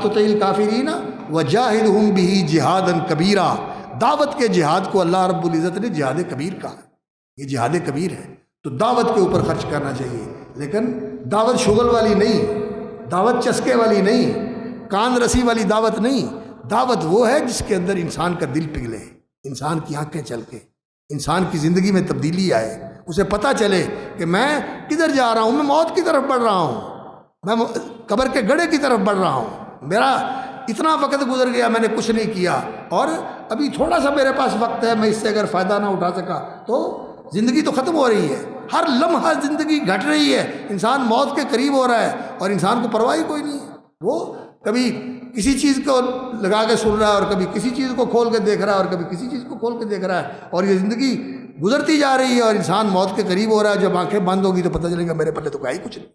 تطع الکافرین وجاہدہم بہ جہادا کبیرا، دعوت کے جہاد کو اللہ رب العزت نے جہاد کبیر کہا، یہ جہاد کبیر ہے، تو دعوت کے اوپر خرچ کرنا چاہیے، لیکن دعوت شغل والی نہیں، دعوت چسکے والی نہیں، کان رسی والی دعوت نہیں، دعوت وہ ہے جس کے اندر انسان کا دل پگھلے، انسان کی آنکھیں چلکے، انسان کی زندگی میں تبدیلی آئے، اسے پتہ چلے کہ میں کدھر جا رہا ہوں، میں موت کی طرف بڑھ رہا ہوں، میں قبر کے گڑھے کی طرف بڑھ رہا ہوں، میرا اتنا وقت گزر گیا، میں نے کچھ نہیں کیا، اور ابھی تھوڑا سا میرے پاس وقت ہے، میں اس سے اگر فائدہ نہ اٹھا سکا تو زندگی تو ختم ہو رہی ہے، ہر لمحہ زندگی گھٹ رہی ہے، انسان موت کے قریب ہو رہا ہے، اور انسان کو پرواہ ہی کوئی نہیں ہے، وہ کبھی کسی چیز کو لگا کے سن رہا ہے، اور کبھی کسی چیز کو کھول کے دیکھ رہا ہے، اور کبھی کسی چیز کو کھول کے دیکھ رہا ہے، اور یہ زندگی گزرتی جا رہی ہے، اور انسان موت کے قریب ہو رہا ہے، جب آنکھیں بند ہوگی تو پتہ چلے گا میرے پلے تو کیا ہی کچھ نہیں۔